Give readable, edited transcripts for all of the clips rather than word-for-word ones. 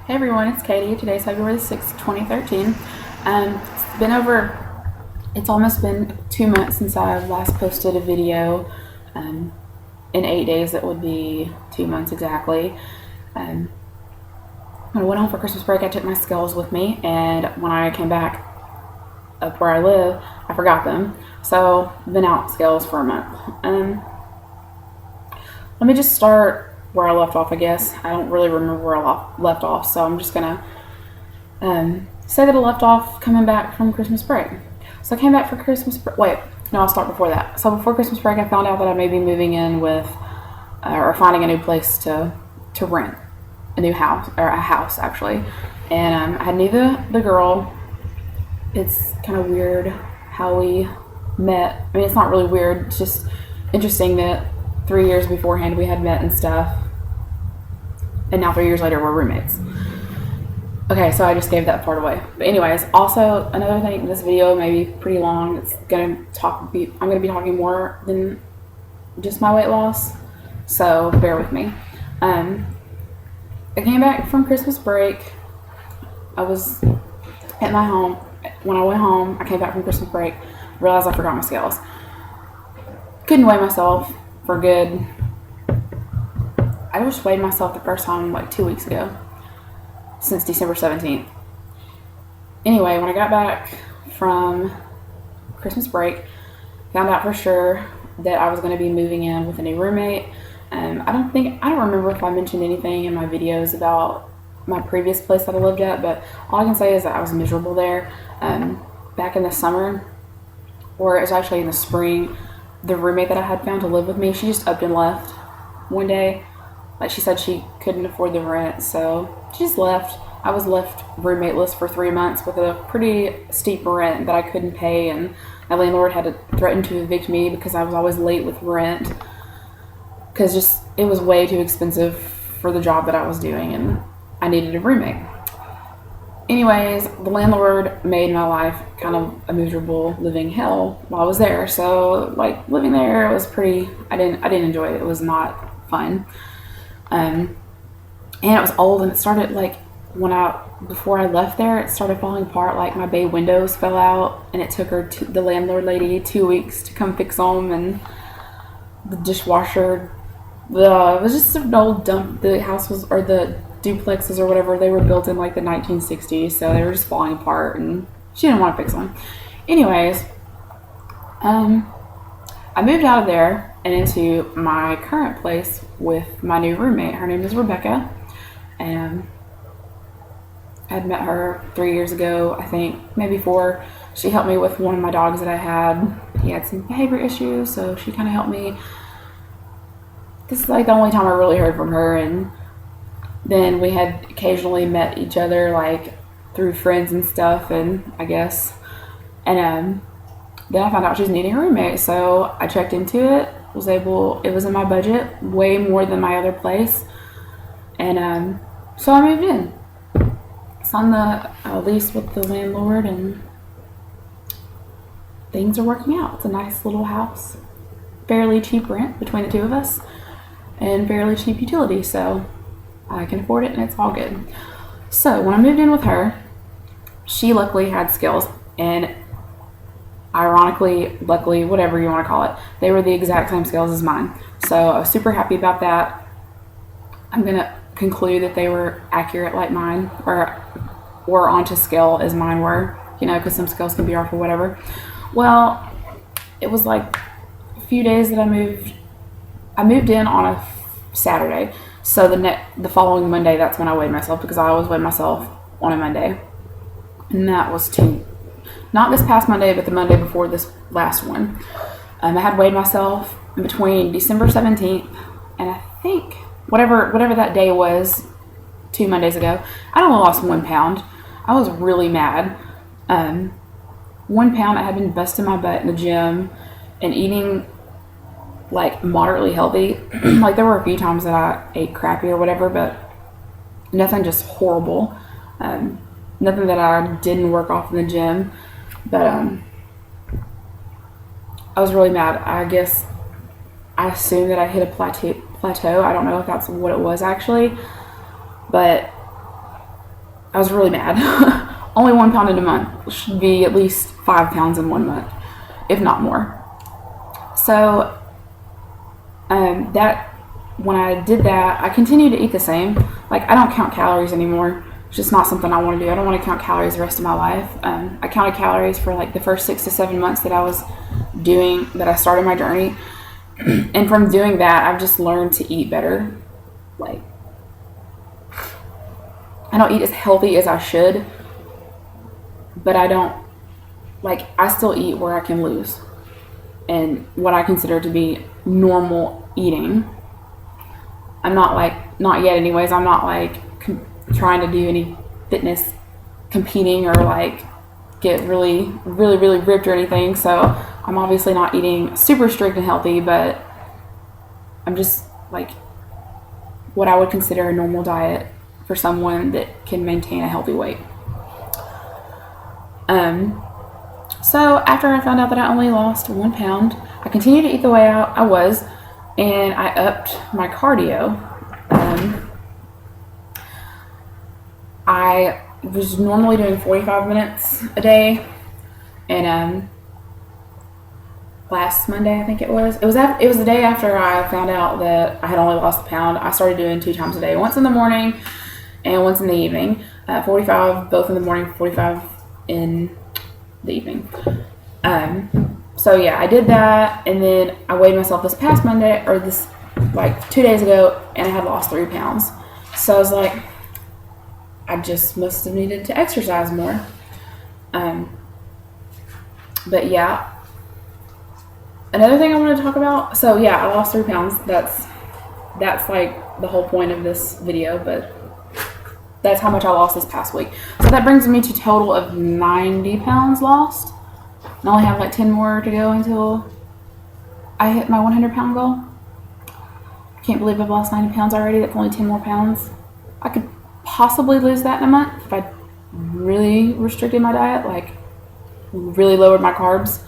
Hey everyone, it's Katie. Today's February 6th, 2013. It's almost been 2 months since I last posted a video. In 8 days, that would be 2 months exactly. When I went home for Christmas break, I took my scales with me, and when I came back up where I live, I forgot them. So I've been out scales for a month. Let me just start where I left off, I guess. I don't really remember where I left off, so I'm just gonna say that I left off coming back from Christmas break. So I came back for Christmas break. Wait, no, I'll start before that. So before Christmas break, I found out that I may be moving in with, or finding a new place to rent a new house, or a house actually. And I knew the girl. It's kind of weird how we met. I mean, it's not really weird. It's just interesting that 3 years beforehand we had met and stuff, and now 3 years later we're roommates. Okay, so I just gave that part away. But anyways, also another thing, this video may be pretty long. I'm gonna be talking more than just my weight loss, so bear with me. I came back from Christmas break. I was at my home. When I went home, I came back from Christmas break, realized I forgot my scales. Couldn't weigh myself for good. I just weighed myself the first time like 2 weeks ago, since December 17th. Anyway, when I got back from Christmas break, found out for sure that I was going to be moving in with a new roommate. I don't remember if I mentioned anything in my videos about my previous place that I lived at, but all I can say is that I was miserable there. Back in the summer, or it was actually in the spring, the roommate that I had found to live with me, she just up and left one day. Like, she said she couldn't afford the rent, so she just left. I was left roommateless for 3 months with a pretty steep rent that I couldn't pay, and my landlord had to threaten to evict me because I was always late with rent, because it was way too expensive for the job that I was doing, and I needed a roommate. Anyways, the landlord made my life kind of a miserable living hell while I was there. So, like, living there was pretty. I didn't enjoy it. It was not fun. And it was old, and it started like before I left there, it started falling apart. Like, my bay windows fell out, and it took the landlord lady 2 weeks to come fix them, and the dishwasher. It was just an old dump. The house was, or the duplexes or whatever, they were built in like the 1960s, so they were just falling apart, and she didn't want to fix them. Anyways, I moved out of there and into my current place with my new roommate. Her name is Rebecca, and I'd met her 3 years ago, I think, maybe 4. She helped me with one of my dogs that I had. He had some behavior issues, so she kind of helped me. This is like the only time I really heard from her, and then we had occasionally met each other, like, through friends and stuff, and I guess. And then I found out she's needing a roommate, so I checked into it. It was in my budget, way more than my other place. And so I moved in. It's on the lease with the landlord, and things are working out. It's a nice little house. Fairly cheap rent between the two of us, and fairly cheap utilities, so I can afford it, and it's all good. So when I moved in with her, she luckily had skills, and ironically, luckily, whatever you want to call it, they were the exact same skills as mine. So I was super happy about that. I'm going to conclude that they were accurate like mine, or onto scale as mine were, because some scales can be off or whatever. Well, it was like a few days that I moved in on a Saturday. So the following Monday, that's when I weighed myself, because I always weigh myself on a Monday. And that was not this past Monday, but the Monday before this last one. I had weighed myself between December 17th and I think whatever that day was, 2 Mondays ago. I only lost 1 pound. I was really mad. 1 pound. I had been busting my butt in the gym and eating like moderately healthy. Like, there were a few times that I ate crappy or whatever, but nothing just horrible. Nothing that I didn't work off in the gym. But I was really mad. I guess I assumed that I hit a plateau. I don't know if that's what it was actually, but I was really mad. Only 1 pound in a month. Should be at least 5 pounds in 1 month, if not more. So that when I did that, I continued to eat the same. Like, I don't count calories anymore. It's just not something I want to do. I don't want to count calories the rest of my life. I counted calories for like the first 6 to 7 months that I started my journey. And from doing that, I've just learned to eat better. Like, I don't eat as healthy as I should, but I still eat where I can lose. And what I consider to be normal eating. I'm not yet anyways, I'm not like trying to do any fitness competing or like get really, really, really ripped or anything. So I'm obviously not eating super strict and healthy, but I'm just like what I would consider a normal diet for someone that can maintain a healthy weight. So after I found out that I only lost 1 pound, I continued to eat the way I was, and I upped my cardio. I was normally doing 45 minutes a day, and last Monday, I think it was the day after I found out that I had only lost a pound. I started doing 2 times a day, once in the morning and once in the evening. 45 both in the morning, 45 in the evening. So yeah, I did that, and then I weighed myself this past Monday, or this like 2 days ago, and I had lost 3 pounds. So I was like, I just must have needed to exercise more. But yeah, another thing I wanted to talk about. So yeah, I lost 3 pounds. That's like the whole point of this video, but that's how much I lost this past week. So that brings me to a total of 90 pounds lost. I only have like 10 more to go until I hit my 100 pound goal. I can't believe I've lost 90 pounds already. That's only 10 more pounds. I could possibly lose that in a month if I really restricted my diet, like really lowered my carbs.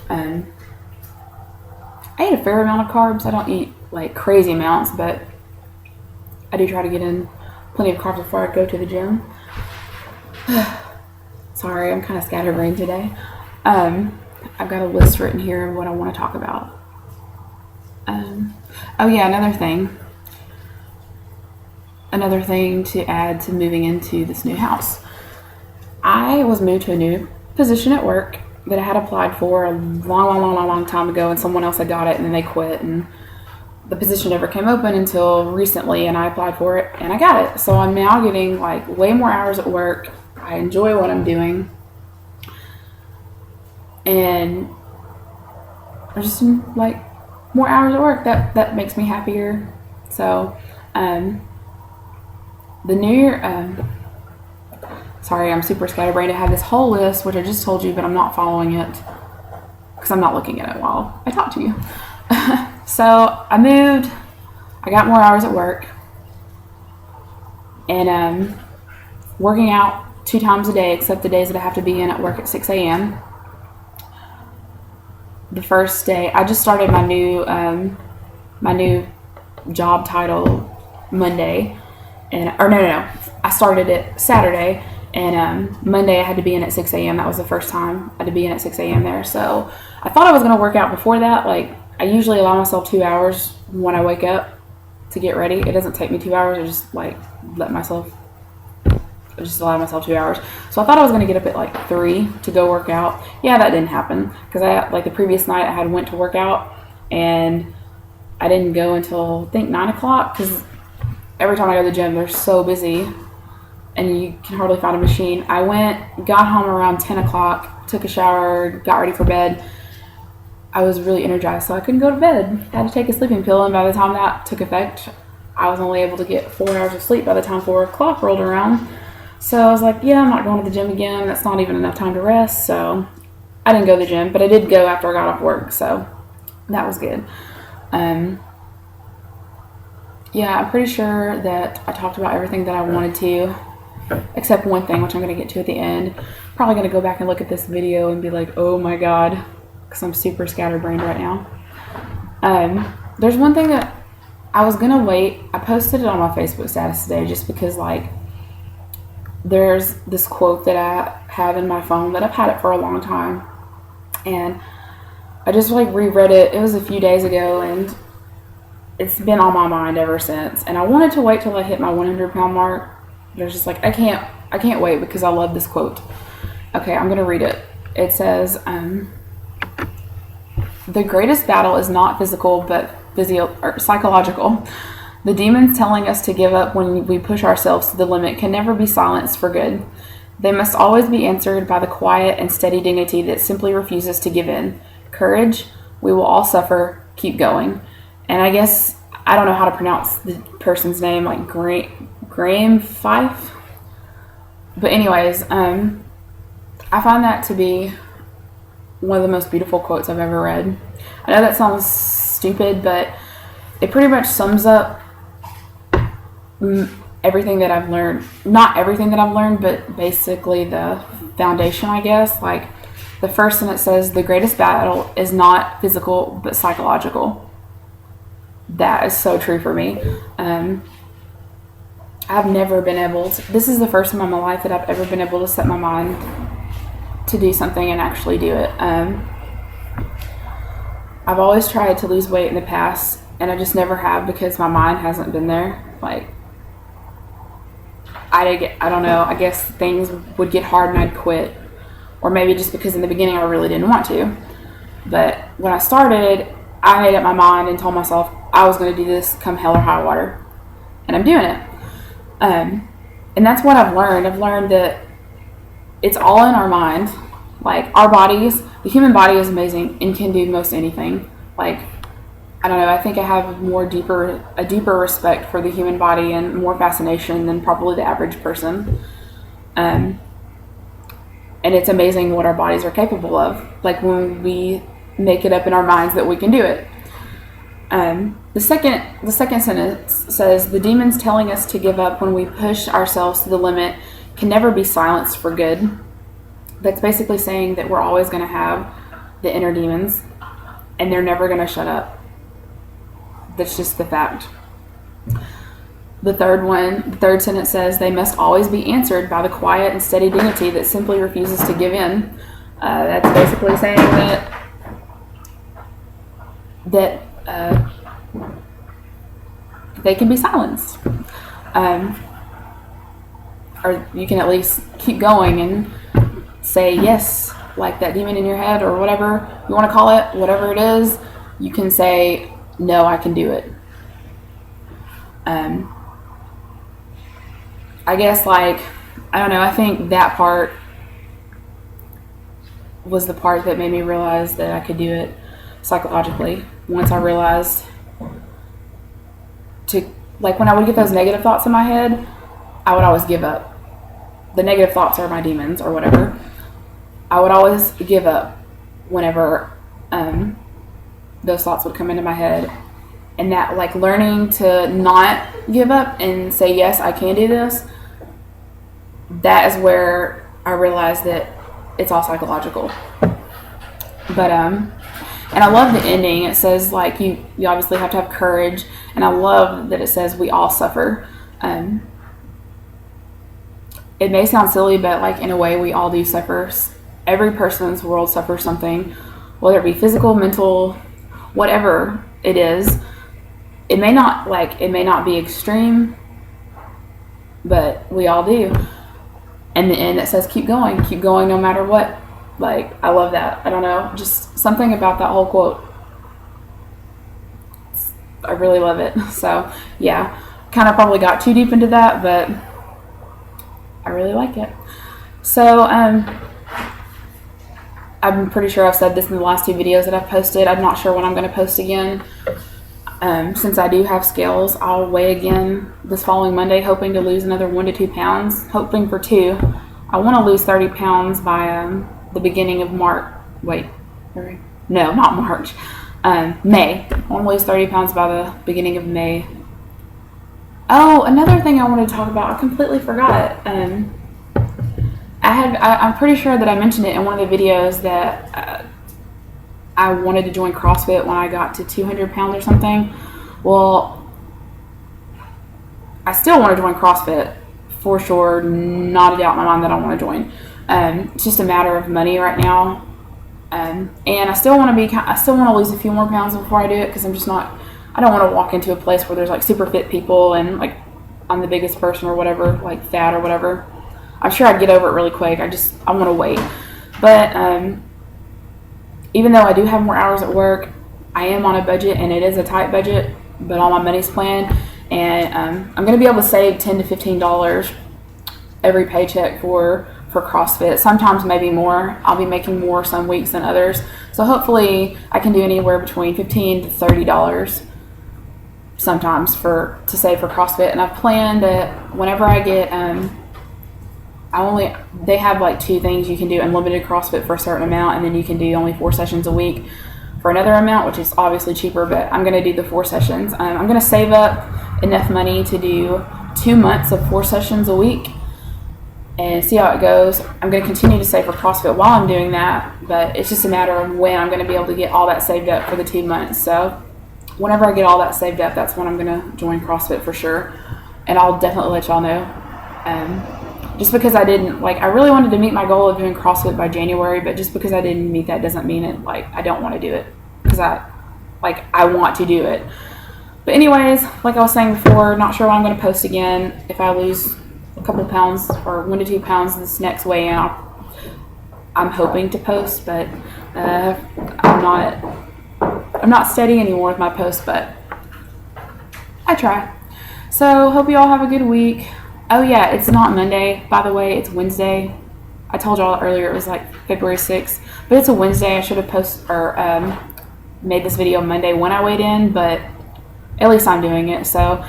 I eat a fair amount of carbs. I don't eat like crazy amounts, but I do try to get in plenty of carbs before I go to the gym. Sorry, I'm kind of scatterbrained today. I've got a list written here of what I want to talk about. Oh yeah, another thing to add to moving into this new house. I was moved to a new position at work that I had applied for a long time ago, and someone else had got it and then they quit, and the position never came open until recently, and I applied for it and I got it. So I'm now getting like way more hours at work. I enjoy what I'm doing, and I just like more hours at work. That makes me happier. So the new year, sorry, I'm super scatterbrained. I have this whole list, which I just told you, but I'm not following it because I'm not looking at it while I talk to you. So I moved, I got more hours at work, and working out 2 times a day, except the days that I have to be in at work at 6 a.m. The first day, I just started my new job title Monday, I started it Saturday, and Monday I had to be in at 6 a.m. That was the first time I had to be in at 6 a.m. there. So I thought I was going to work out before that. Like, I usually allow myself 2 hours when I wake up to get ready. It doesn't take me 2 hours. I just allow myself 2 hours. So I thought I was going to get up at like 3 to go work out. Yeah, that didn't happen because the previous night I had went to work out, and I didn't go until I think 9 o'clock because every time I go to the gym they're so busy and you can hardly find a machine. I got home around 10 o'clock, took a shower, got ready for bed. I was really energized, so I couldn't go to bed. I had to take a sleeping pill, and by the time that took effect, I was only able to get 4 hours of sleep by the time 4 o'clock rolled around. So I was like, yeah, I'm not going to the gym again. That's not even enough time to rest. So I didn't go to the gym, but I did go after I got off work, so that was good. Yeah, I'm pretty sure that I talked about everything that I wanted to, except one thing, which I'm going to get to at the end. Probably going to go back and look at this video and be like, oh my god, because I'm super scatterbrained right now. There's one thing that I was going to wait. I posted it on my Facebook status today just because, like, there's this quote that I have in my phone that I've had it for a long time, and I just like reread it. It was a few days ago, and it's been on my mind ever since. And I wanted to wait till I hit my 100-pound mark. There's just like I can't wait because I love this quote. Okay, I'm gonna read it. It says, "The greatest battle is not physical, but psychological. The demons telling us to give up when we push ourselves to the limit can never be silenced for good. They must always be answered by the quiet and steady dignity that simply refuses to give in. Courage, we will all suffer, keep going." And I guess, I don't know how to pronounce the person's name, like Graham Fife. But anyways, I find that to be one of the most beautiful quotes I've ever read. I know that sounds stupid, but it pretty much sums up everything that I've learned. Not everything that I've learned, but basically the foundation, I guess. Like, the first sentence says, "The greatest battle is not physical, but psychological." That is so true for me. I've never been able to, this is the first time in my life that I've ever been able to set my mind to do something and actually do it. I've always tried to lose weight in the past, and I just never have because my mind hasn't been there. Like, I don't know, I guess things would get hard and I'd quit. Or maybe just because in the beginning I really didn't want to. But when I started, I made up my mind and told myself I was going to do this come hell or high water. And I'm doing it. And that's what I've learned. I've learned that it's all in our mind. Like, our bodies, the human body is amazing and can do most anything. Like, I don't know, I think I have a deeper respect for the human body and more fascination than probably the average person. And it's amazing what our bodies are capable of. Like, when we make it up in our minds that we can do it. The second sentence says, "The demons telling us to give up when we push ourselves to the limit can never be silenced for good." That's basically saying that we're always going to have the inner demons, and they're never going to shut up. That's just the fact. The third sentence says, "They must always be answered by the quiet and steady dignity that simply refuses to give in." That's basically saying that they can be silenced. Or you can at least keep going and say yes, like that demon in your head or whatever you want to call it, whatever it is, you can say, "No, I can do it." I guess, like, I don't know, I think that part was the part that made me realize that I could do it psychologically. Once I realized like, when I would get those negative thoughts in my head, I would always give up. The negative thoughts are my demons or whatever. I would always give up whenever those thoughts would come into my head. And that, like, learning to not give up and say, yes, I can do this, that is where I realized that it's all psychological. But, and I love the ending. It says, like, you obviously have to have courage. And I love that it says we all suffer. It may sound silly, but, like, in a way, we all do suffer. Every person in this world suffers something, whether it be physical, mental, whatever it is. It may not be extreme, but we all do. And the end, it says keep going no matter what. Like, I love that. I don't know, just something about that whole quote. I really love it. So, yeah, kind of probably got too deep into that, but I really like it. So, I'm pretty sure I've said this in the last 2 videos that I've posted. I'm not sure when I'm going to post again. Since I do have scales, I'll weigh again this following Monday, hoping to lose another 1 to 2 pounds, hoping for 2. I want to lose 30 pounds by the beginning of March. May. I want to lose 30 pounds by the beginning of May. Oh, another thing I wanted to talk about, I completely forgot. I'm pretty sure that I mentioned it in one of the videos that I wanted to join CrossFit when I got to 200 pounds or something. Well, I still want to join CrossFit for sure, not a doubt in my mind that I want to join. It's just a matter of money right now. And I still want to lose a few more pounds before I do it, because I don't want to walk into a place where there's like super fit people and like I'm the biggest person or whatever, like fat or whatever. I'm sure I'd get over it really quick. I want to wait. But even though I do have more hours at work, I am on a budget, and it is a tight budget, but all my money's planned. And I'm going to be able to save $10 to $15 every paycheck for CrossFit. Sometimes maybe more. I'll be making more some weeks than others. So hopefully I can do anywhere between $15 to $30 sometimes to save for CrossFit. And I've planned that whenever I get they have like 2 things you can do: unlimited CrossFit for a certain amount, and then you can do only 4 sessions a week for another amount, which is obviously cheaper, but I'm going to do the 4 sessions. I'm going to save up enough money to do 2 months of 4 sessions a week and see how it goes. I'm going to continue to save for CrossFit while I'm doing that, but it's just a matter of when I'm going to be able to get all that saved up for the 2 months. So whenever I get all that saved up, that's when I'm going to join CrossFit for sure, and I'll definitely let y'all know. Just because I really wanted to meet my goal of doing CrossFit by January, but just because I didn't meet that doesn't mean I don't want to do it, because I want to do it. But anyways, like I was saying before, not sure when I'm going to post again. If I lose a couple pounds or 1 to 2 pounds this next weigh-in, I'm hoping to post, but I'm not steady anymore with my posts, but I try. So hope you all have a good week. Oh yeah, it's not Monday, by the way, it's Wednesday. I told y'all earlier it was like February 6th, but it's a Wednesday. I should have made this video Monday when I weighed in, but at least I'm doing it. So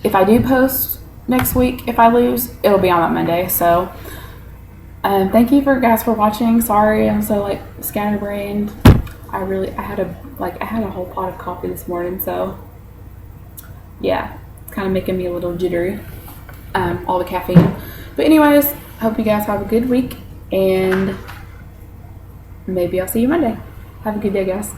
if I do post next week, if I lose, it'll be on that Monday. So thank you guys for watching. Sorry I'm so scatterbrained. I had a whole pot of coffee this morning, so yeah, it's kind of making me a little jittery, all the caffeine. But anyways, hope you guys have a good week, and maybe I'll see you Monday. Have a good day, guys.